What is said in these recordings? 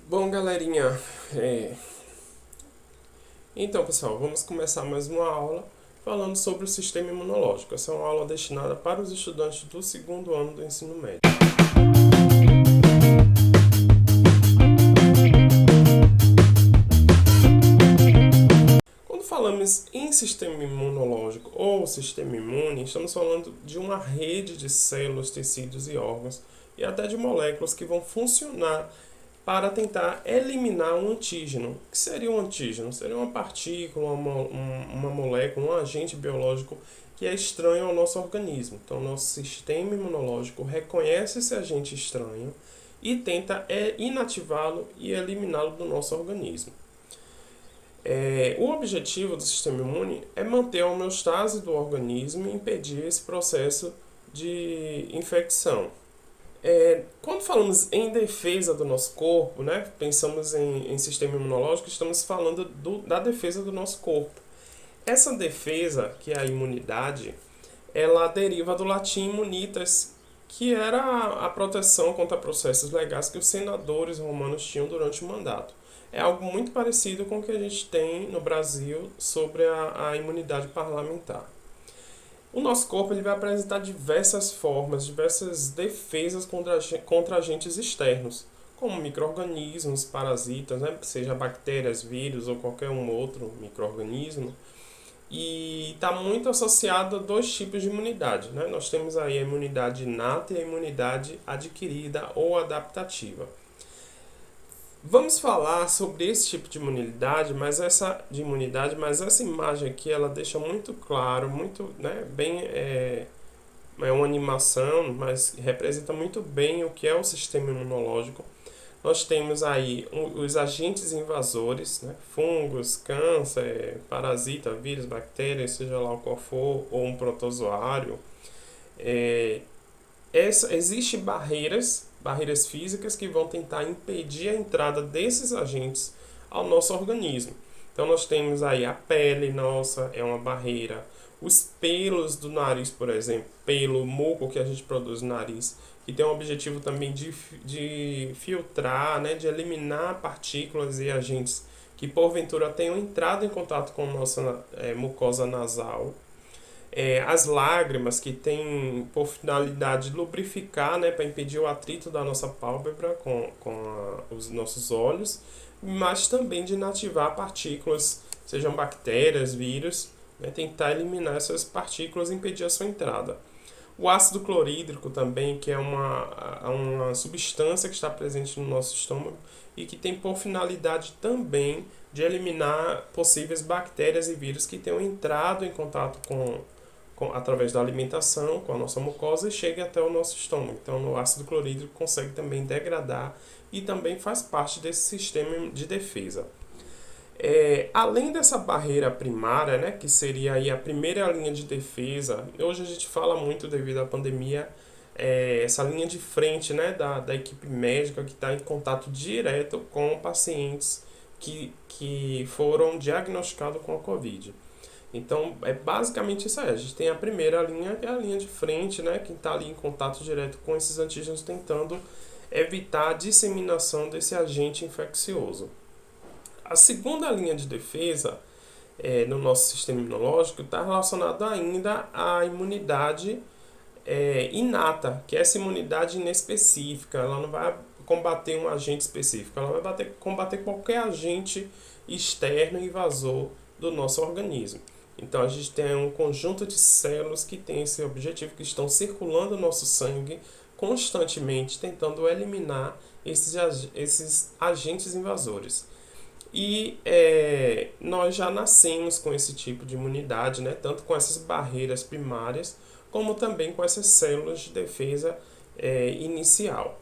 Bom, galerinha, então pessoal, vamos começar mais uma aula falando sobre o sistema imunológico. Essa é uma aula destinada para os estudantes do segundo ano do ensino médio. Quando falamos em sistema imunológico ou sistema imune, estamos falando de uma rede de células, tecidos e órgãos e até de moléculas que vão funcionar para tentar eliminar um antígeno. O que seria um antígeno? Seria uma partícula, uma molécula, um agente biológico que é estranho ao nosso organismo. Então, nosso sistema imunológico reconhece esse agente estranho e tenta inativá-lo e eliminá-lo do nosso organismo. O objetivo do sistema imune é manter a homeostase do organismo e impedir esse processo de infecção. Quando falamos em defesa do nosso corpo, né, pensamos em sistema imunológico, estamos falando da defesa do nosso corpo. Essa defesa, que é a imunidade, ela deriva do latim imunitas, que era a proteção contra processos legais que os senadores romanos tinham durante o mandato. É algo muito parecido com o que a gente tem no Brasil sobre a imunidade parlamentar. O nosso corpo ele vai apresentar diversas formas, diversas defesas contra agentes externos, como micro-organismos, parasitas, né? Seja bactérias, vírus ou qualquer um outro micro-organismo. E está muito associado a dois tipos de imunidade. Né? Nós temos aí a imunidade inata e a imunidade adquirida ou adaptativa. Vamos falar sobre esse tipo de imunidade, mas essa imagem aqui ela deixa muito claro, muito, né, bem é uma animação, mas representa muito bem o que é o sistema imunológico. Nós temos aí os agentes invasores, né, fungos, câncer, parasita, vírus, bactérias, seja lá o qual for, ou um protozoário. Existem barreiras físicas que vão tentar impedir a entrada desses agentes ao nosso organismo. Então nós temos aí a pele nossa, é uma barreira. Os pelos do nariz, por exemplo, pelo, muco que a gente produz no nariz, que tem o objetivo também de filtrar, né, de eliminar partículas e agentes que porventura tenham entrado em contato com a nossa mucosa nasal. As lágrimas, que têm por finalidade lubrificar, né, para impedir o atrito da nossa pálpebra com os nossos olhos, mas também de inativar partículas, sejam bactérias, vírus, né, tentar eliminar essas partículas e impedir a sua entrada. O ácido clorídrico também, que é uma substância que está presente no nosso estômago e que tem por finalidade também de eliminar possíveis bactérias e vírus que tenham entrado em contato através da alimentação com a nossa mucosa e chegue até o nosso estômago. Então, o ácido clorídrico consegue também degradar e também faz parte desse sistema de defesa. Além dessa barreira primária, né, que seria aí a primeira linha de defesa, hoje a gente fala muito devido à pandemia, essa linha de frente, né, da equipe médica que está em contato direto com pacientes que foram diagnosticados com a Covid. Então, é basicamente isso aí. A gente tem a primeira linha, que é a linha de frente, né, que está ali em contato direto com esses antígenos, tentando evitar a disseminação desse agente infeccioso. A segunda linha de defesa no nosso sistema imunológico está relacionada ainda à imunidade inata, que é essa imunidade inespecífica. Ela não vai combater um agente específico, ela vai combater qualquer agente externo invasor do nosso organismo. Então a gente tem um conjunto de células que tem esse objetivo, que estão circulando no nosso sangue constantemente, tentando eliminar esses agentes invasores. E nós já nascemos com esse tipo de imunidade, né? Tanto com essas barreiras primárias, como também com essas células de defesa inicial.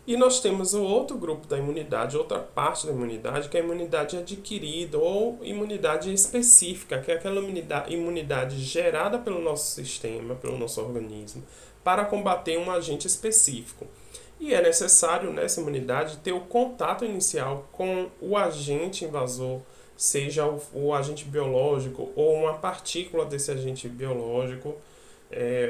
E nós temos o outro grupo da imunidade, outra parte da imunidade, que é a imunidade adquirida ou imunidade específica, que é aquela imunidade gerada pelo nosso sistema, pelo nosso organismo, para combater um agente específico. E é necessário nessa imunidade ter o contato inicial com o agente invasor, seja o agente biológico ou uma partícula desse agente biológico,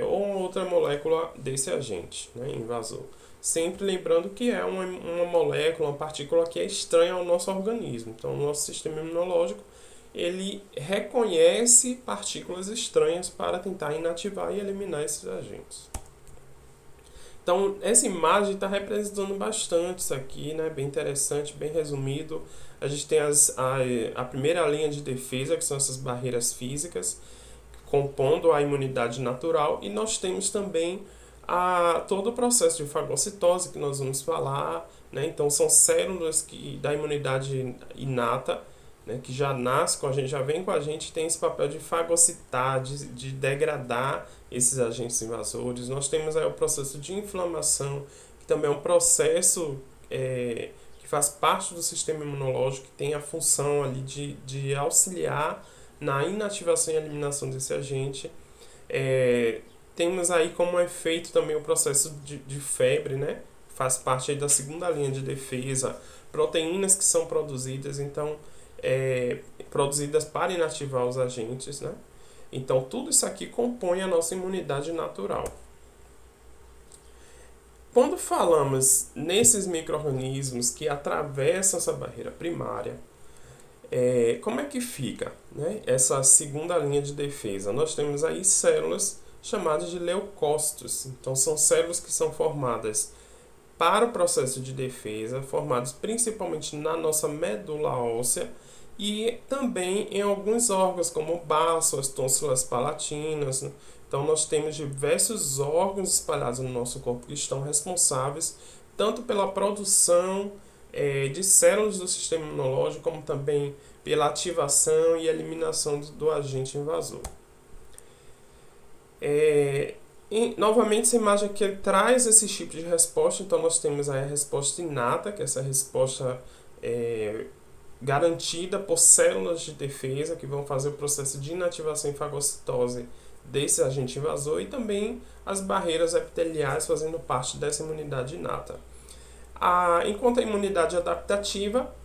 ou outra molécula desse agente, né, invasor. sempre lembrando que é uma molécula, uma partícula que é estranha ao nosso organismo. Então, o nosso sistema imunológico, ele reconhece partículas estranhas para tentar inativar e eliminar esses agentes. Então, essa imagem está representando bastante isso aqui, né? Bem interessante, bem resumido. A gente tem a primeira linha de defesa, que são essas barreiras físicas, compondo a imunidade natural, e nós temos também todo o processo de fagocitose que nós vamos falar, né? Então, são células da imunidade inata, né, que já nasce com a gente, já vem com a gente, tem esse papel de fagocitar, de degradar esses agentes invasores. Nós temos aí o processo de inflamação, que também é um processo que faz parte do sistema imunológico, que tem a função ali de auxiliar na inativação e eliminação desse agente. Temos aí como efeito também o processo de febre, né? Faz parte aí da segunda linha de defesa, proteínas que são produzidas, então, produzidas para inativar os agentes, né? Então, tudo isso aqui compõe a nossa imunidade natural. Quando falamos nesses micro-organismos que atravessam essa barreira primária, como é que fica, né, essa segunda linha de defesa? Nós temos aí células chamadas de leucócitos. Então, são células que são formadas para o processo de defesa, formadas principalmente na nossa medula óssea e também em alguns órgãos, como o baço, as tônsilas palatinas, né? Então, nós temos diversos órgãos espalhados no nosso corpo que estão responsáveis tanto pela produção de células do sistema imunológico, como também pela ativação e eliminação do agente invasor. Novamente, essa imagem aqui traz esse tipo de resposta. Então, nós temos aí a resposta inata, que é essa resposta garantida por células de defesa que vão fazer o processo de inativação e fagocitose desse agente invasor, e também as barreiras epiteliais fazendo parte dessa imunidade inata. Enquanto a imunidade adaptativa,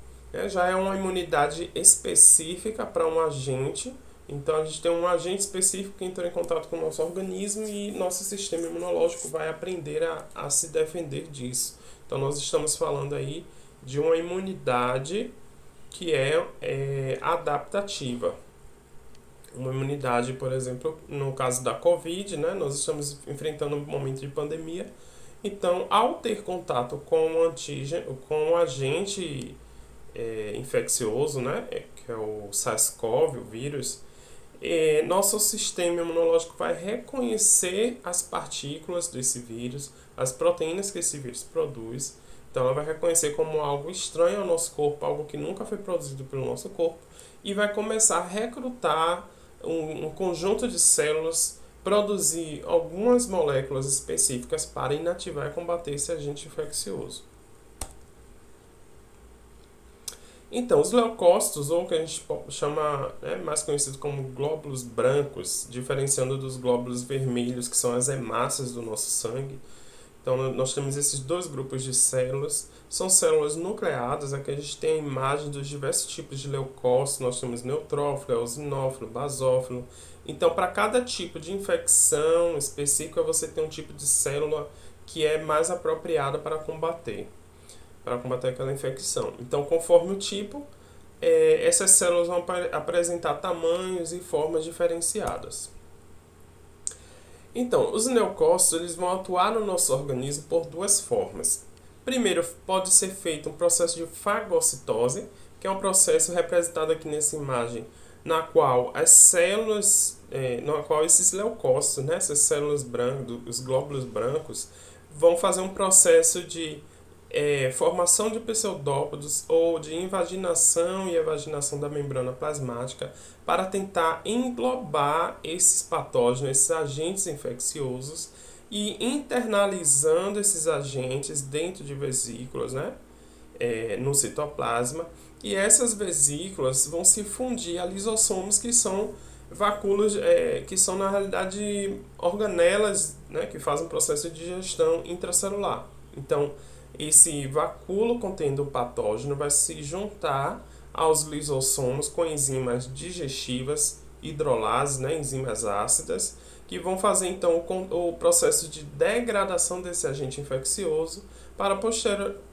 já é uma imunidade específica para um agente. Então, a gente tem um agente específico que entra em contato com o nosso organismo e nosso sistema imunológico vai aprender a se defender disso. Então, nós estamos falando aí de uma imunidade que é adaptativa. Uma imunidade, por exemplo, no caso da Covid, né, nós estamos enfrentando um momento de pandemia. Então, ao ter contato com um agente infeccioso, né, que é o SARS-CoV, o vírus, nosso sistema imunológico vai reconhecer as partículas desse vírus, as proteínas que esse vírus produz. Então, ela vai reconhecer como algo estranho ao nosso corpo, algo que nunca foi produzido pelo nosso corpo, e vai começar a recrutar um conjunto de células, produzir algumas moléculas específicas para inativar e combater esse agente infeccioso. Então, os leucócitos, ou que a gente chama, mais conhecido como glóbulos brancos, diferenciando dos glóbulos vermelhos, que são as hemácias do nosso sangue. Então, nós temos esses dois grupos de células. São células nucleadas. Aqui a gente tem a imagem dos diversos tipos de leucócitos. Nós temos neutrófilo, eosinófilo, basófilo. Então, para cada tipo de infecção específica, você tem um tipo de célula que é mais apropriada para combater aquela infecção. Então, conforme o tipo, essas células vão apresentar tamanhos e formas diferenciadas. Então, os leucócitos eles vão atuar no nosso organismo por duas formas. Primeiro, pode ser feito um processo de fagocitose, que é um processo representado aqui nessa imagem, na qual as células, esses leucócitos, né, essas células brancas, os glóbulos brancos, vão fazer um processo de formação de pseudópodos ou de invaginação e evaginação da membrana plasmática para tentar englobar esses patógenos, esses agentes infecciosos, e internalizando esses agentes dentro de vesículas, né, no citoplasma, e essas vesículas vão se fundir a lisossomos, que são vacúolos, que são na realidade organelas, né, que fazem o processo de digestão intracelular. Então, esse vacúolo contendo o patógeno vai se juntar aos lisossomos com enzimas digestivas, hidrolases, né, enzimas ácidas, que vão fazer então o processo de degradação desse agente infeccioso para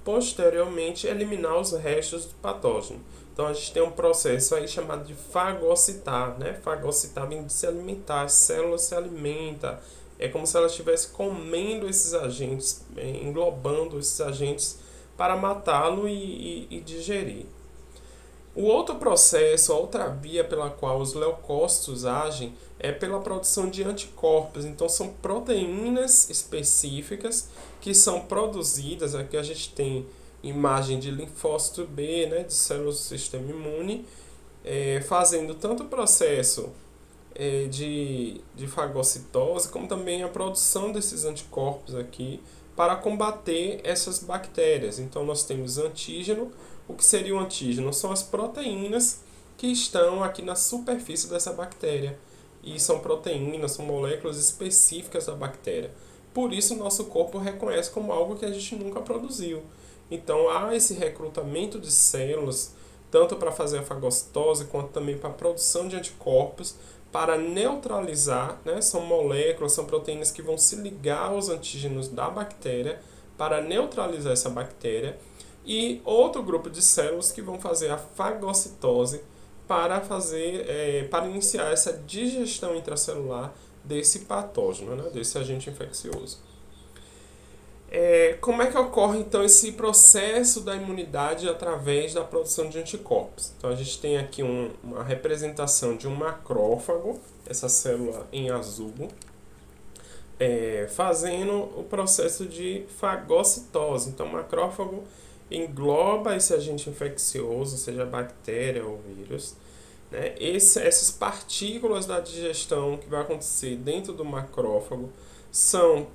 posteriormente eliminar os restos do patógeno. Então a gente tem um processo aí chamado de fagocitar, né? Fagocitar vem de se alimentar, as células se alimentam, é como se elas estivessem comendo esses agentes, englobando esses agentes para matá-lo e digerir. O outro processo, a outra via pela qual os leucócitos agem é pela produção de anticorpos. Então são proteínas específicas que são produzidas, aqui a gente tem imagem de linfócito B, né, de células do sistema imune, fazendo tanto o processo de fagocitose, como também a produção desses anticorpos aqui para combater essas bactérias. Então nós temos antígeno. O que seria o antígeno? São as proteínas que estão aqui na superfície dessa bactéria. E são proteínas, são moléculas específicas da bactéria. Por isso nosso corpo reconhece como algo que a gente nunca produziu. Então há esse recrutamento de células, tanto para fazer a fagocitose, quanto também para a produção de anticorpos, para neutralizar, né? São moléculas, são proteínas que vão se ligar aos antígenos da bactéria para neutralizar essa bactéria, e outro grupo de células que vão fazer a fagocitose para para iniciar essa digestão intracelular desse patógeno, né? Desse agente infeccioso. Como é que ocorre então esse processo da imunidade através da produção de anticorpos? Então a gente tem aqui uma representação de um macrófago, essa célula em azul, fazendo o processo de fagocitose. Então o macrófago engloba esse agente infeccioso, seja bactéria ou vírus, né? Essas partículas da digestão que vai acontecer dentro do macrófago são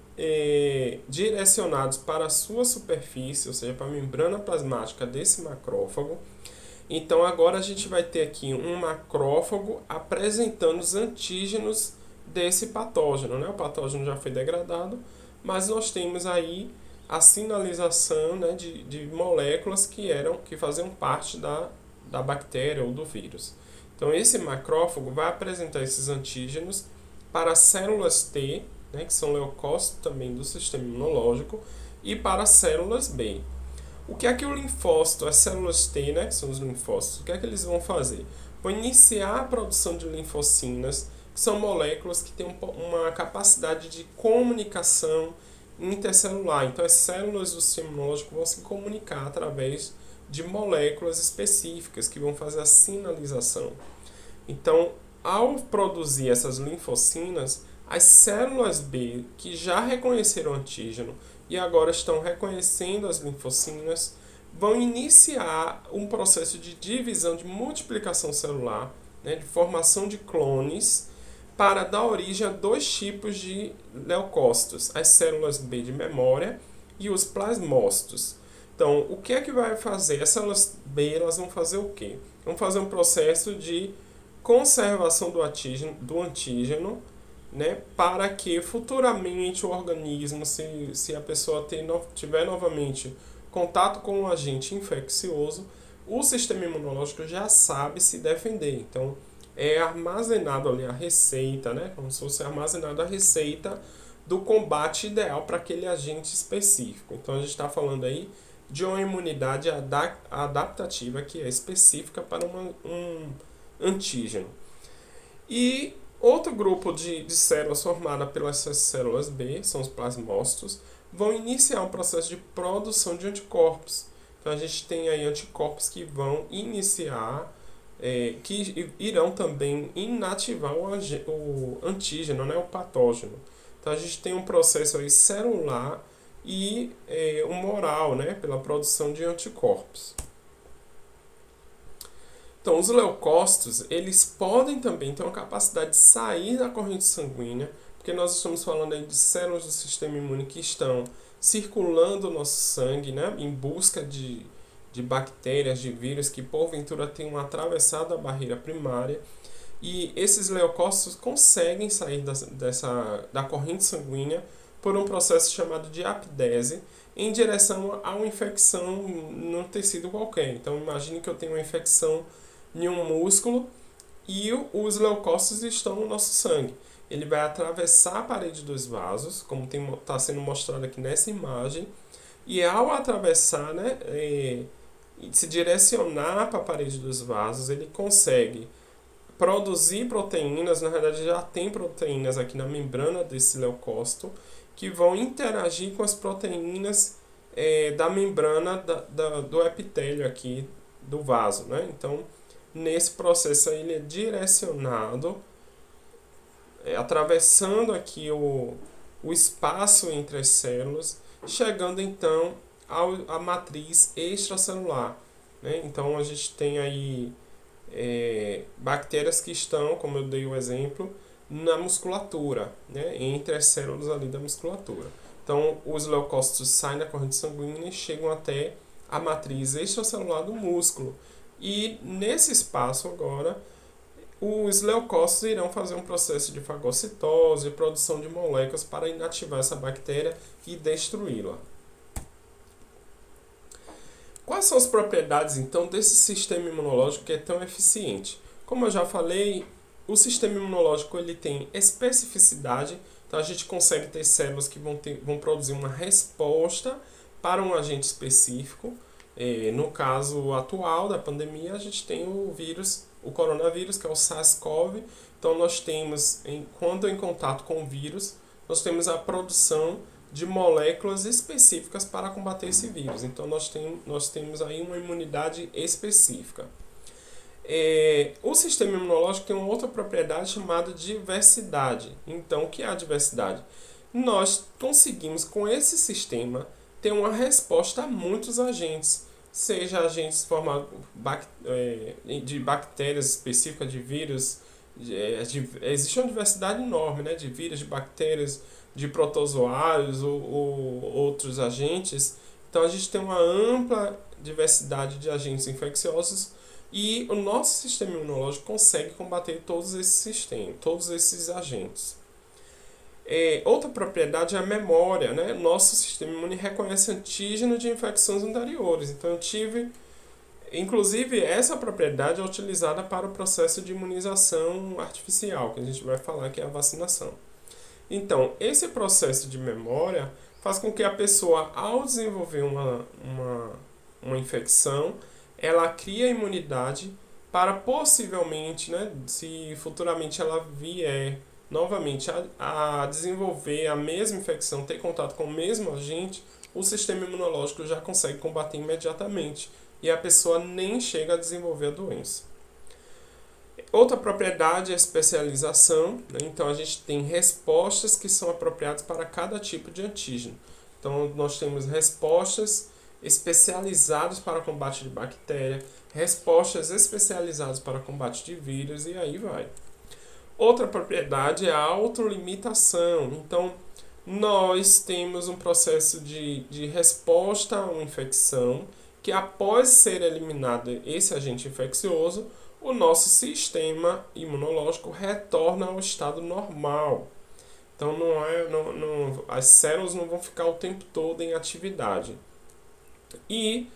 direcionados para a sua superfície, ou seja, para a membrana plasmática desse macrófago. Então agora a gente vai ter aqui um macrófago apresentando os antígenos desse patógeno, né? O patógeno já foi degradado, mas nós temos aí a sinalização, né, de moléculas que faziam parte da bactéria ou do vírus. Então esse macrófago vai apresentar esses antígenos para as células T, né, que são leucócitos também do sistema imunológico, e para as células B. O que é que o linfócito, as células T, né, que são os linfócitos, o que é que eles vão fazer? Vão iniciar a produção de linfocinas, que são moléculas que têm uma capacidade de comunicação intercelular. Então as células do sistema imunológico vão se comunicar através de moléculas específicas que vão fazer a sinalização. Então, ao produzir essas linfocinas, as células B, que já reconheceram o antígeno e agora estão reconhecendo as linfocinas, vão iniciar um processo de divisão, de multiplicação celular, né, de formação de clones, para dar origem a dois tipos de leucócitos, as células B de memória e os plasmócitos. Então, o que é que vai fazer? As células B, elas vão fazer o quê? Vão fazer um processo de conservação do antígeno, né, para que futuramente o organismo, se a pessoa tiver novamente contato com um agente infeccioso, o sistema imunológico já sabe se defender. Então, é armazenado ali a receita, né, como se fosse armazenada a receita do combate ideal para aquele agente específico. Então, a gente está falando aí de uma imunidade adaptativa que é específica para um antígeno. E outro grupo de células formada pelas células B, são os plasmócitos, vão iniciar um processo de produção de anticorpos. Então a gente tem aí anticorpos que vão iniciar, que irão também inativar o antígeno, né, o patógeno. Então a gente tem um processo aí celular e humoral, né, pela produção de anticorpos. Então, os leucócitos, eles podem também ter uma capacidade de sair da corrente sanguínea, porque nós estamos falando aí de células do sistema imune que estão circulando o nosso sangue, né, em busca de bactérias, de vírus que porventura tenham atravessado a barreira primária. E esses leucócitos conseguem sair da corrente sanguínea por um processo chamado de apdese, em direção a uma infecção num tecido qualquer. Então, imagine que eu tenho uma infecção em um músculo e os leucócitos estão no nosso sangue. ele vai atravessar a parede dos vasos, como está sendo mostrado aqui nessa imagem, e ao atravessar, né, se direcionar para a parede dos vasos, ele consegue produzir proteínas, na verdade já tem proteínas aqui na membrana desse leucócito, que vão interagir com as proteínas da membrana do epitélio aqui do vaso, né? Então, nesse processo aí, ele é direcionado, atravessando aqui o espaço entre as células, chegando então à matriz extracelular, né? Então, a gente tem aí bactérias que estão, como eu dei o exemplo, na musculatura, né? Entre as células ali da musculatura. Então, os leucócitos saem da corrente sanguínea e chegam até a matriz extracelular do músculo. E nesse espaço agora, os leucócitos irão fazer um processo de fagocitose e produção de moléculas para inativar essa bactéria e destruí-la. Quais são as propriedades, então, desse sistema imunológico que é tão eficiente? Como eu já falei, o sistema imunológico ele tem especificidade, então a gente consegue ter células que vão produzir uma resposta para um agente específico. No caso atual da pandemia, a gente tem o vírus, o coronavírus, que é o SARS-CoV. Então, nós temos, quando em contato com o vírus, nós temos a produção de moléculas específicas para combater esse vírus. Então, nós temos aí uma imunidade específica. O sistema imunológico tem uma outra propriedade chamada diversidade. Então, o que é a diversidade? Nós conseguimos, com esse sistema, ter uma resposta a muitos agentes, seja agentes formados de bactérias específicas, de vírus. Existe uma diversidade enorme, né, de vírus, de bactérias, de protozoários ou outros agentes. Então, a gente tem uma ampla diversidade de agentes infecciosos e o nosso sistema imunológico consegue combater todos esses sistemas, todos esses agentes. Outra propriedade é a memória, né? Nosso sistema imune reconhece antígeno de infecções anteriores. Então, eu tive... Inclusive, essa propriedade é utilizada para o processo de imunização artificial, que a gente vai falar que é a vacinação. Então, esse processo de memória faz com que a pessoa, ao desenvolver uma infecção, ela cria imunidade para possivelmente, né, se futuramente ela vier novamente a desenvolver a mesma infecção, ter contato com o mesmo agente, o sistema imunológico já consegue combater imediatamente e a pessoa nem chega a desenvolver a doença. Outra propriedade é a especialização, né? Então a gente tem respostas que são apropriadas para cada tipo de antígeno. Então nós temos respostas especializadas para combate de bactéria, respostas especializadas para combate de vírus e aí vai. Outra propriedade é a autolimitação. Então, nós temos um processo de resposta a uma infecção que, após ser eliminado esse agente infeccioso, o nosso sistema imunológico retorna ao estado normal. Então, as células não vão ficar o tempo todo em atividade. E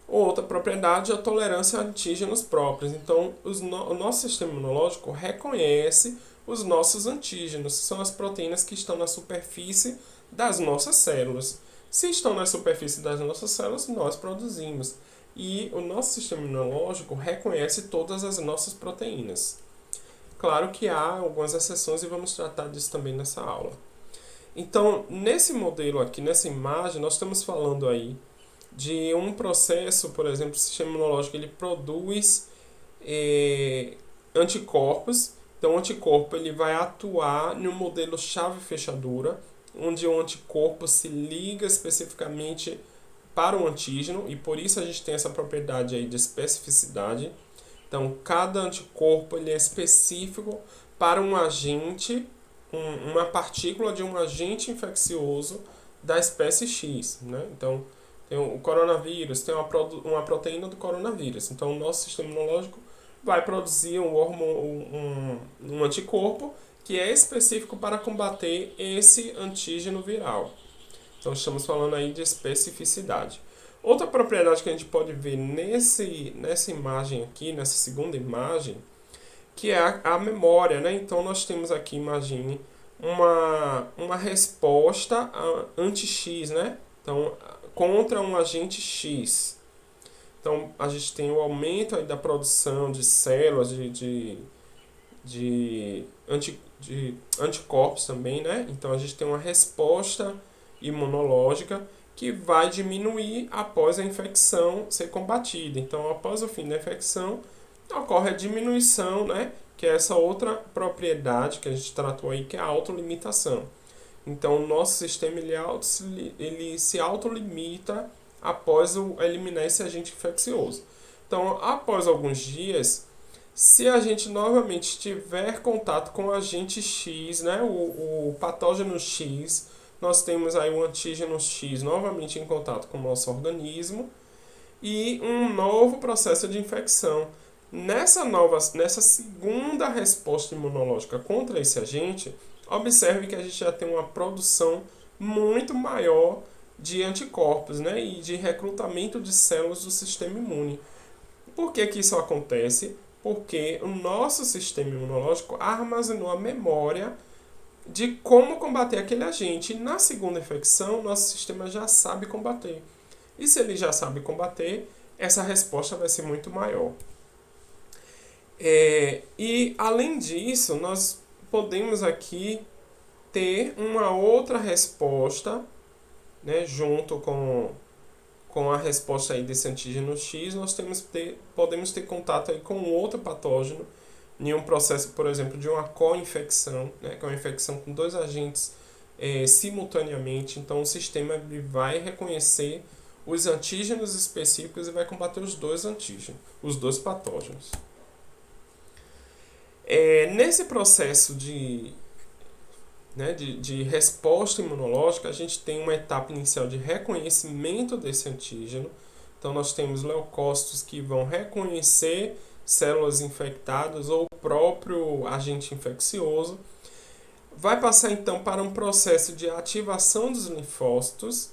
outra propriedade é a tolerância a antígenos próprios. Então, o nosso sistema imunológico reconhece os nossos antígenos, que são as proteínas que estão na superfície das nossas células. Se estão na superfície das nossas células, nós produzimos. E o nosso sistema imunológico reconhece todas as nossas proteínas. Claro que há algumas exceções e vamos tratar disso também nessa aula. Então, nesse modelo aqui, nessa imagem, nós estamos falando aí de um processo, por exemplo, o sistema imunológico ele produz anticorpos. Então, o anticorpo ele vai atuar no modelo chave-fechadura, onde o anticorpo se liga especificamente para o antígeno, e por isso a gente tem essa propriedade aí de especificidade. Então, cada anticorpo ele é específico para um agente, uma partícula de um agente infeccioso da espécie X, né? Então, tem o coronavírus, tem uma proteína do coronavírus. Então, o nosso sistema imunológico vai produzir um anticorpo que é específico para combater esse antígeno viral. Então, estamos falando aí de especificidade. Outra propriedade que a gente pode ver nessa imagem aqui, nessa segunda imagem, que é a memória, né? Então nós temos aqui, imagine, uma resposta anti-X, né? Então, contra um agente X. Então, a gente tem o aumento aí da produção de células de anticorpos também, né? Então, a gente tem uma resposta imunológica que vai diminuir após a infecção ser combatida. Então, após o fim da infecção, ocorre a diminuição, né? Que é essa outra propriedade que a gente tratou aí, que é a autolimitação. Então, o nosso sistema ele se autolimita após eliminar esse agente infeccioso. Então, após alguns dias, se a gente novamente tiver contato com o agente X, né, o patógeno X, nós temos aí o antígeno X novamente em contato com o nosso organismo e um novo processo de infecção. Nessa segunda resposta imunológica contra esse agente, observe que a gente já tem uma produção muito maior de anticorpos, né, e de recrutamento de células do sistema imune. Por que isso acontece? Porque o nosso sistema imunológico armazenou a memória de como combater aquele agente. E na segunda infecção, nosso sistema já sabe combater. E se ele já sabe combater, essa resposta vai ser muito maior. E além disso, nós podemos aqui ter uma outra resposta, né, junto com a resposta aí desse antígeno X, nós podemos ter contato aí com outro patógeno em um processo, por exemplo, de uma co-infecção, né, que é uma infecção com dois agentes simultaneamente. Então, o sistema ele vai reconhecer os antígenos específicos e vai combater os dois antígenos, os dois patógenos. Nesse processo de resposta imunológica, a gente tem uma etapa inicial de reconhecimento desse antígeno. Então, nós temos leucócitos que vão reconhecer células infectadas ou o próprio agente infeccioso. Vai passar, então, para um processo de ativação dos linfócitos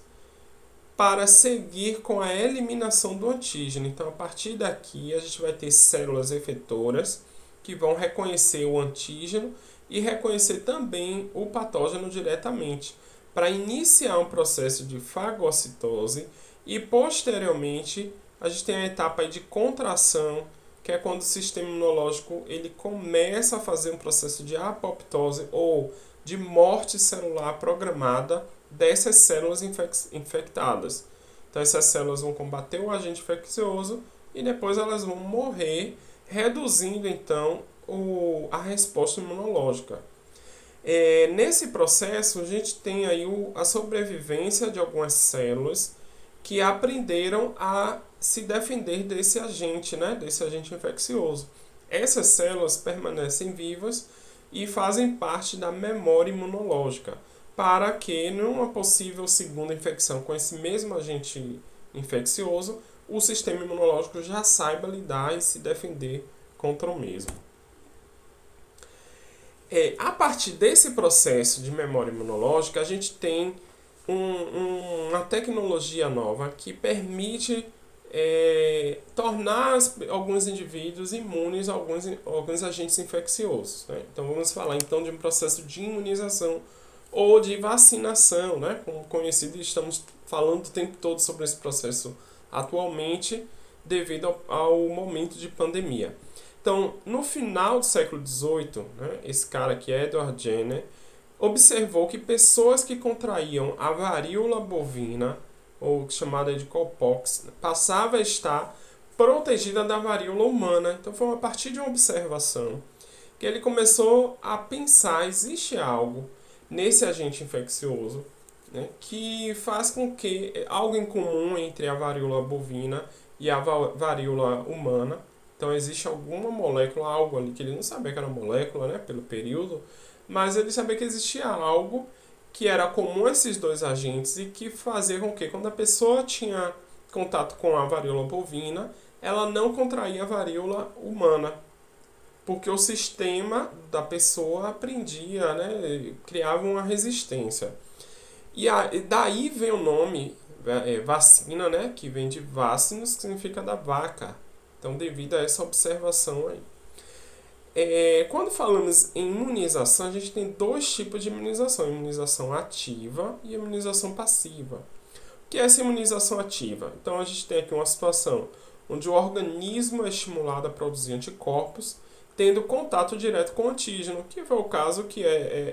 para seguir com a eliminação do antígeno. Então, a partir daqui, a gente vai ter células efetoras que vão reconhecer o antígeno e reconhecer também o patógeno diretamente, para iniciar um processo de fagocitose e, posteriormente, a gente tem a etapa aí de contração, que é quando o sistema imunológico ele começa a fazer um processo de apoptose ou de morte celular programada dessas células infectadas. Então, essas células vão combater o agente infeccioso e depois elas vão morrer, reduzindo, então, a resposta imunológica. Nesse processo, a gente tem aí a sobrevivência de algumas células que aprenderam a se defender desse agente, né, desse agente infeccioso. Essas células permanecem vivas e fazem parte da memória imunológica, para que, numa possível segunda infecção com esse mesmo agente infeccioso, o sistema imunológico já saiba lidar e se defender contra o mesmo. A partir desse processo de memória imunológica, a gente tem uma tecnologia nova que permite tornar alguns indivíduos imunes a alguns agentes infecciosos, né? Então, vamos falar então de um processo de imunização ou de vacinação, né? Como conhecido, estamos falando o tempo todo sobre esse processo atualmente devido ao momento de pandemia. Então, no final do século XVIII, né, esse cara aqui, Edward Jenner, observou que pessoas que contraíam a varíola bovina, ou chamada de cowpox, passava a estar protegida da varíola humana. Então, foi a partir de uma observação que ele começou a pensar, existe algo nesse agente infeccioso, né, que faz com que algo em comum entre a varíola bovina e a varíola humana. Então, existe alguma molécula, algo ali que ele não sabia que era molécula, né, pelo período, mas ele sabia que existia algo que era comum a esses dois agentes e que fazia com que, quando a pessoa tinha contato com a varíola bovina, ela não contraía a varíola humana, porque o sistema da pessoa aprendia, né, criava uma resistência. E daí vem o nome vacina, né, que vem de vacinos, que significa da vaca. Então, devido a essa observação aí. Quando falamos em imunização, a gente tem dois tipos de imunização: imunização ativa e imunização passiva. O que é essa imunização ativa? Então, a gente tem aqui uma situação onde o organismo é estimulado a produzir anticorpos, tendo contato direto com o antígeno, que foi o caso que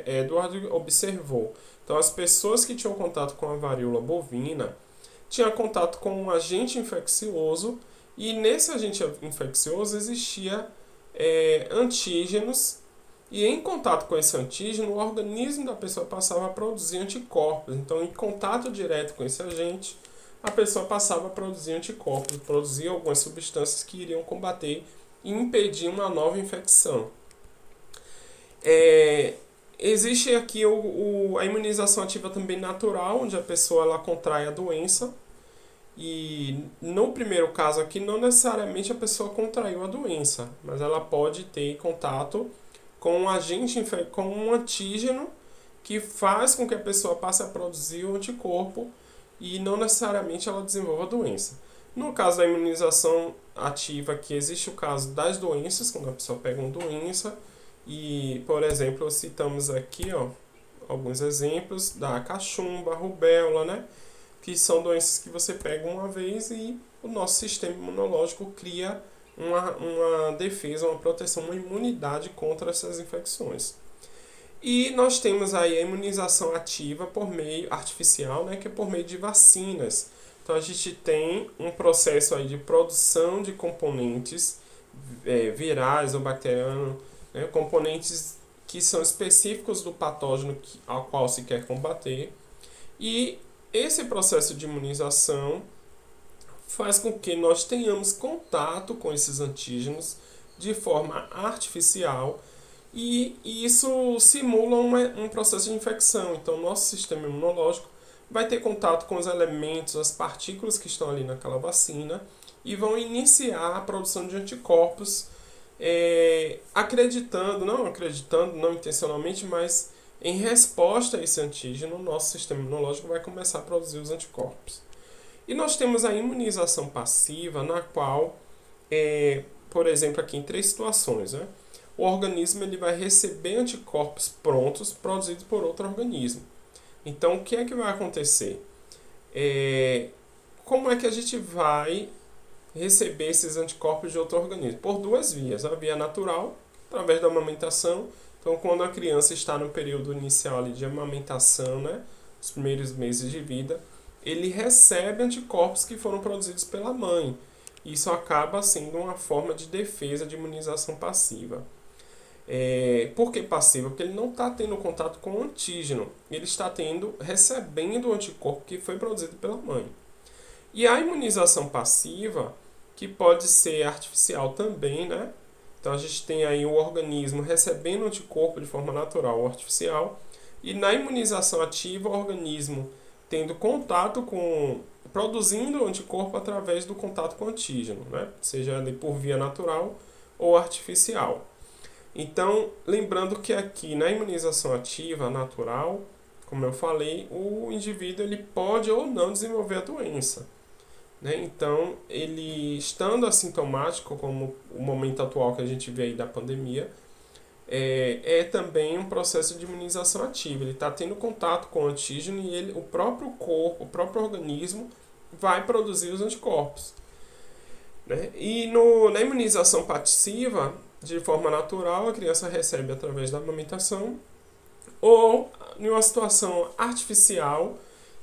Edward observou. Então, as pessoas que tinham contato com a varíola bovina tinham contato com um agente infeccioso, e nesse agente infeccioso existia antígenos, e em contato com esse antígeno, o organismo da pessoa passava a produzir anticorpos. Então, em contato direto com esse agente, a pessoa passava a produzir anticorpos, produzir algumas substâncias que iriam combater e impedir uma nova infecção. Existe aqui a imunização ativa também natural, onde a pessoa ela contrai a doença. E no primeiro caso aqui, não necessariamente a pessoa contraiu a doença, mas ela pode ter contato com um agente, com um antígeno que faz com que a pessoa passe a produzir o anticorpo e não necessariamente ela desenvolva a doença. No caso da imunização ativa, aqui existe o caso das doenças, quando a pessoa pega uma doença e, por exemplo, citamos aqui alguns exemplos da cachumba, rubéola, né? Que são doenças que você pega uma vez e o nosso sistema imunológico cria uma defesa, uma proteção, uma imunidade contra essas infecções. E nós temos aí a imunização ativa por meio artificial, né, que é por meio de vacinas. Então a gente tem um processo aí de produção de componentes virais ou bacterianos, né, componentes que são específicos do patógeno ao qual se quer combater. E esse processo de imunização faz com que nós tenhamos contato com esses antígenos de forma artificial, e isso simula um processo de infecção. Então, nosso sistema imunológico vai ter contato com os elementos, as partículas que estão ali naquela vacina, e vão iniciar a produção de anticorpos, não intencionalmente, mas em resposta a esse antígeno, o nosso sistema imunológico vai começar a produzir os anticorpos. E nós temos a imunização passiva, na qual, por exemplo, aqui em 3 situações, né? O organismo ele vai receber anticorpos prontos, produzidos por outro organismo. Então, o que é que vai acontecer? Como é que a gente vai receber esses anticorpos de outro organismo? Por 2 vias. A via natural, através da amamentação. Então, quando a criança está no período inicial ali de amamentação, né, os primeiros meses de vida, ele recebe anticorpos que foram produzidos pela mãe. Isso acaba sendo uma forma de defesa, de imunização passiva. Por que passiva? Porque ele não está tendo contato com o antígeno, ele está recebendo o anticorpo que foi produzido pela mãe. E a imunização passiva, que pode ser artificial também, né? Então a gente tem aí o organismo recebendo anticorpo de forma natural ou artificial, e na imunização ativa o organismo tendo contato produzindo anticorpo através do contato com o antígeno, né? Seja ele por via natural ou artificial. Então, lembrando que aqui na imunização ativa natural, como eu falei, o indivíduo ele pode ou não desenvolver a doença, né? Então, ele estando assintomático, como o momento atual que a gente vê aí da pandemia, também um processo de imunização ativa. Ele está tendo contato com o antígeno e o próprio corpo, o próprio organismo vai produzir os anticorpos, né? E na imunização passiva, de forma natural, a criança recebe através da amamentação, ou em uma situação artificial,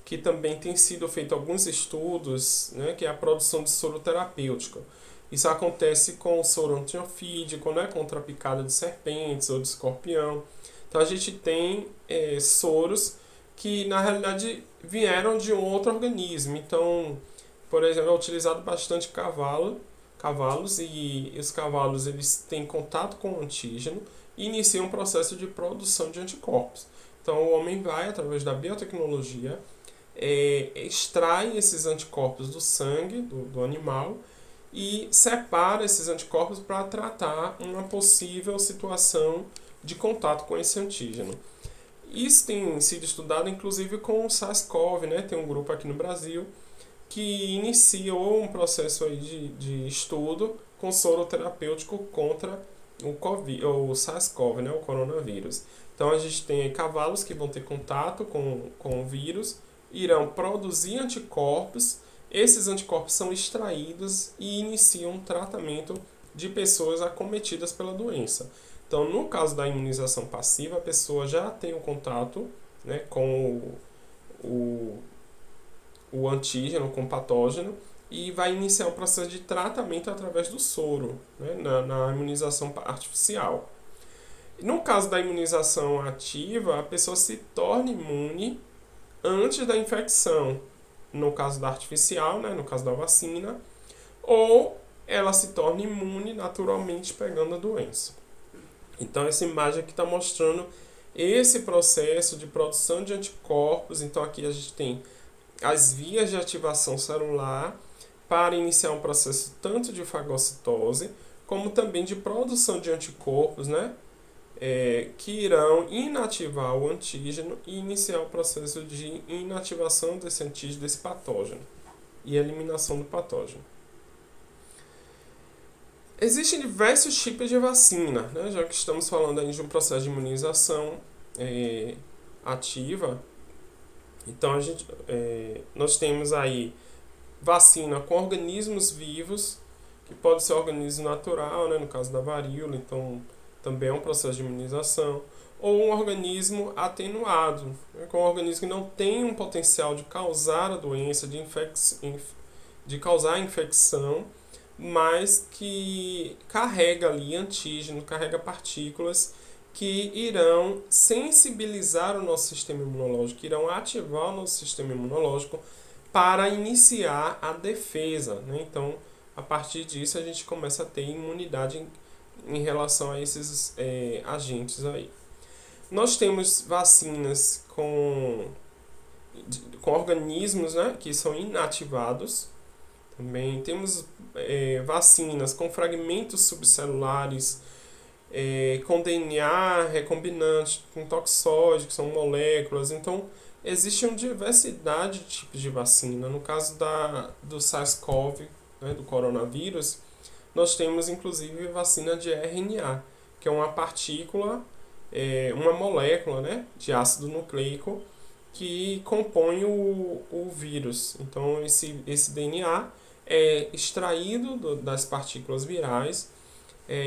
que também tem sido feito alguns estudos, né, que é a produção de soro terapêutico. Isso acontece com o soro antiofídico, né, contra a picada de serpentes ou de escorpião. Então a gente tem soros que na realidade vieram de um outro organismo. Então, por exemplo, é utilizado bastante cavalos, e os cavalos eles têm contato com o antígeno e iniciam um processo de produção de anticorpos. Então o homem vai, através da biotecnologia, extrai esses anticorpos do sangue do animal e separa esses anticorpos para tratar uma possível situação de contato com esse antígeno. Isso tem sido estudado inclusive com o SARS-CoV, né? Tem um grupo aqui no Brasil que iniciou um processo aí de estudo com soro terapêutico contra o SARS-CoV, né, o coronavírus. Então a gente tem aí cavalos que vão ter contato com o vírus, irão produzir anticorpos, esses anticorpos são extraídos e iniciam um tratamento de pessoas acometidas pela doença. Então, no caso da imunização passiva, a pessoa já tem o contato, né, com o antígeno, com o patógeno, e vai iniciar o processo de tratamento através do soro, né, na imunização artificial. No caso da imunização ativa, a pessoa se torna imune antes da infecção, no caso da artificial, né, no caso da vacina, ou ela se torna imune naturalmente pegando a doença. Então essa imagem aqui está mostrando esse processo de produção de anticorpos. Então aqui a gente tem as vias de ativação celular para iniciar um processo tanto de fagocitose como também de produção de anticorpos, né? Que irão inativar o antígeno e iniciar o processo de inativação desse antígeno, desse patógeno, e eliminação do patógeno. Existem diversos tipos de vacina, né? Já que estamos falando aí de um processo de imunização ativa. Então nós temos aí vacina com organismos vivos, que pode ser organismo natural, né? No caso da varíola, então também é um processo de imunização, ou um organismo atenuado, né? Com um organismo que não tem um potencial de causar a doença, de causar a infecção, mas que carrega ali antígeno, carrega partículas que irão sensibilizar o nosso sistema imunológico, que irão ativar o nosso sistema imunológico para iniciar a defesa, né? Então, a partir disso, a gente começa a ter imunidade em relação a esses agentes aí. Nós temos vacinas com organismos, né, que são inativados. Também temos vacinas com fragmentos subcelulares, com DNA recombinante, com toxóide, que são moléculas. Então, existe uma diversidade de tipos de vacina. No caso do SARS-CoV, né, do coronavírus, nós temos inclusive vacina de RNA, que é uma partícula, uma molécula, né, de ácido nucleico que compõe o vírus. Então, esse DNA é extraído das partículas virais,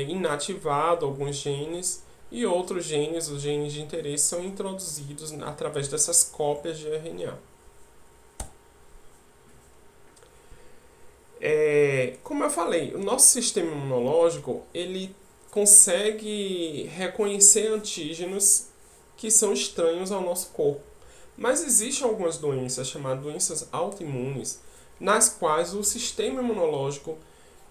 inativado alguns genes, e outros genes, os genes de interesse, são introduzidos através dessas cópias de RNA. Como eu falei, o nosso sistema imunológico ele consegue reconhecer antígenos que são estranhos ao nosso corpo. Mas existem algumas doenças, chamadas doenças autoimunes, nas quais o sistema imunológico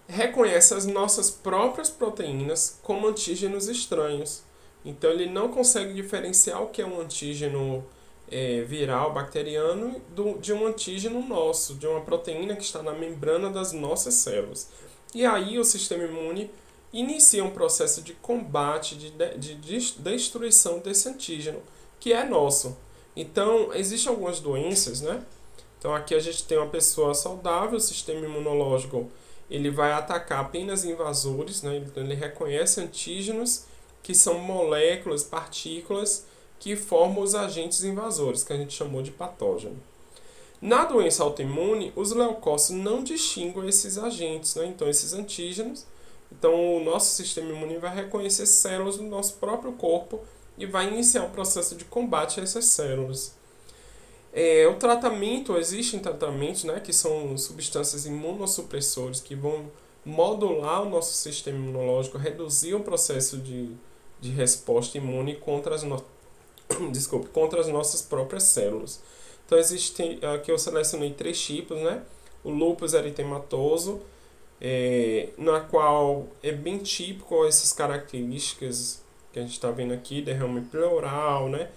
reconhece as nossas próprias proteínas como antígenos estranhos. Então ele não consegue diferenciar o que é um antígeno viral, bacteriano, de um antígeno nosso, de uma proteína que está na membrana das nossas células. E aí o sistema imune inicia um processo de combate, de destruição desse antígeno, que é nosso. Então, existem algumas doenças, né? Então aqui a gente tem uma pessoa saudável, o sistema imunológico ele vai atacar apenas invasores, né? Então ele reconhece antígenos que são moléculas, partículas que formam os agentes invasores, que a gente chamou de patógeno. Na doença autoimune, os leucócitos não distinguem esses agentes, né? Então esses antígenos. Então o nosso sistema imune vai reconhecer células do nosso próprio corpo e vai iniciar um processo de combate a essas células. O tratamento, existem tratamentos, né, que são substâncias imunossupressores que vão modular o nosso sistema imunológico, reduzir o processo de resposta imune contra contra as nossas próprias células. Então existem, aqui eu selecionei 3 tipos, né? O lúpus eritematoso, na qual é bem típico essas características que a gente está vendo aqui, derrame pleural, né?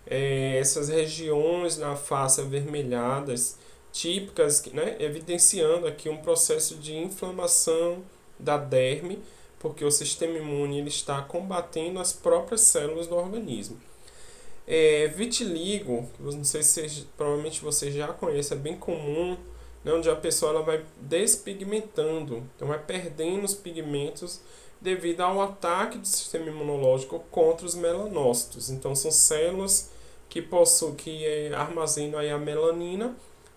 Essas regiões na face avermelhadas, típicas, né? Evidenciando aqui um processo de inflamação da derme, porque o sistema imune ele está combatendo as próprias células do organismo. Vitiligo, não sei se provavelmente você já conhece, é bem comum né, onde a pessoa ela vai despigmentando, então vai perdendo os pigmentos devido ao ataque do sistema imunológico contra os melanócitos. Então são células que armazenam aí a melanina,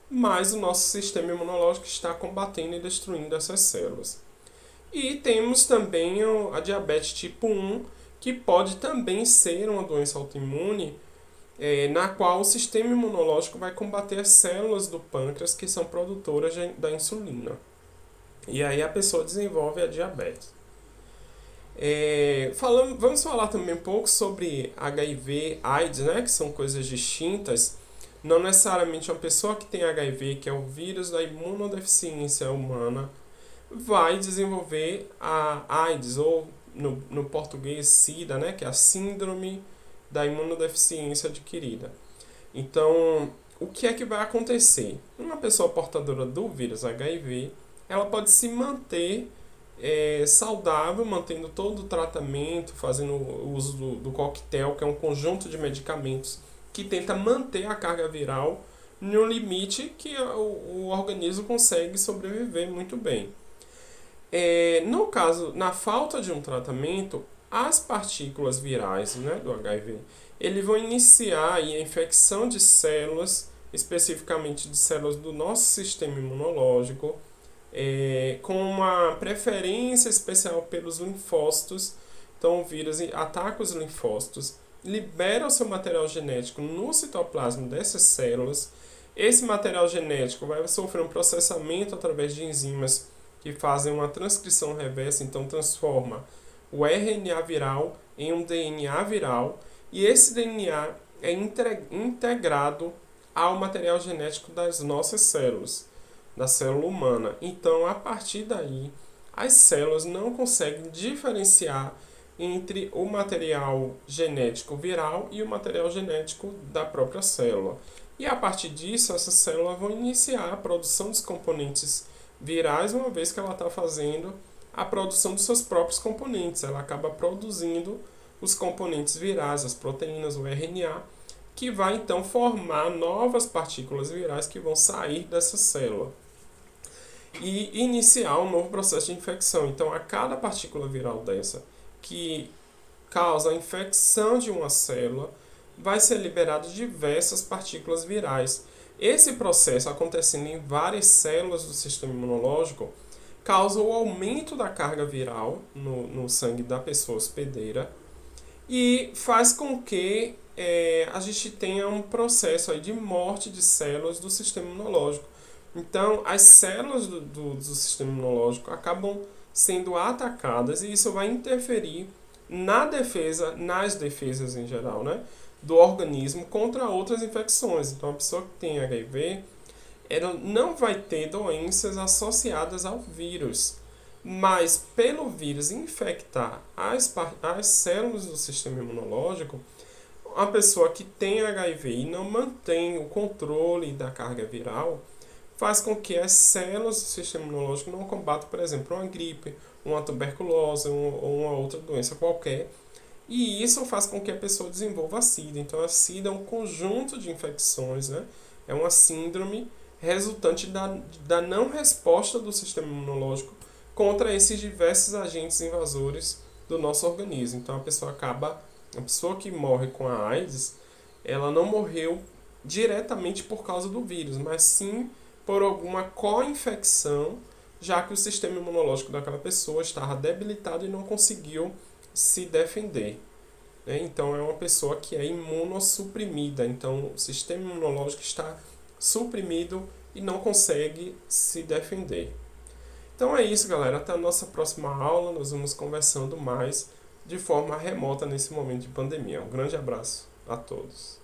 mas o nosso sistema imunológico está combatendo e destruindo essas células. E temos também a diabetes tipo 1, que pode também ser uma doença autoimune, na qual o sistema imunológico vai combater as células do pâncreas que são produtoras da insulina. E aí a pessoa desenvolve a diabetes. Vamos falar também um pouco sobre HIV, AIDS, né, que são coisas distintas. Não necessariamente uma pessoa que tem HIV, que é o vírus da imunodeficiência humana, vai desenvolver a AIDS, ou no português SIDA, né, que é a síndrome da imunodeficiência adquirida. Então, o que é que vai acontecer? Uma pessoa portadora do vírus HIV, ela pode se manter saudável, mantendo todo o tratamento, fazendo o uso do coquetel, que é um conjunto de medicamentos que tenta manter a carga viral no limite que o organismo consegue sobreviver muito bem. No caso, na falta de um tratamento, as partículas virais, né, do HIV, eles vão iniciar aí a infecção de células, especificamente de células do nosso sistema imunológico, com uma preferência especial pelos linfócitos. Então, o vírus ataca os linfócitos, libera o seu material genético no citoplasma dessas células. Esse material genético vai sofrer um processamento através de enzimas que fazem uma transcrição reversa, então transforma o RNA viral em um DNA viral, e esse DNA é integrado ao material genético das nossas células, da célula humana. Então, a partir daí, as células não conseguem diferenciar entre o material genético viral e o material genético da própria célula. E a partir disso, essas células vão iniciar a produção dos componentes virais, uma vez que ela está fazendo a produção dos seus próprios componentes. Ela acaba produzindo os componentes virais, as proteínas, o RNA, que vai então formar novas partículas virais que vão sair dessa célula e iniciar um novo processo de infecção. Então, a cada partícula viral dessa que causa a infecção de uma célula, vai ser liberado diversas partículas virais. Esse processo, acontecendo em várias células do sistema imunológico, causa o aumento da carga viral no sangue da pessoa hospedeira e faz com que a gente tenha um processo aí de morte de células do sistema imunológico. Então, as células do sistema imunológico acabam sendo atacadas e isso vai interferir nas defesas em geral, né, do organismo contra outras infecções. Então, a pessoa que tem HIV, ela não vai ter doenças associadas ao vírus, mas pelo vírus infectar as células do sistema imunológico, a pessoa que tem HIV e não mantém o controle da carga viral, faz com que as células do sistema imunológico não combatam, por exemplo, uma gripe, uma tuberculose ou uma outra doença qualquer. E isso faz com que a pessoa desenvolva a SIDA. Então, a SIDA é um conjunto de infecções, né? É uma síndrome resultante da não resposta do sistema imunológico contra esses diversos agentes invasores do nosso organismo. Então, a pessoa que morre com a AIDS, ela não morreu diretamente por causa do vírus, mas sim por alguma co-infecção, já que o sistema imunológico daquela pessoa estava debilitado e não conseguiu se defender. Então, é uma pessoa que é imunossuprimida. Então, o sistema imunológico está suprimido e não consegue se defender. Então é isso, galera. Até a nossa próxima aula. Nós vamos conversando mais de forma remota nesse momento de pandemia. Um grande abraço a todos.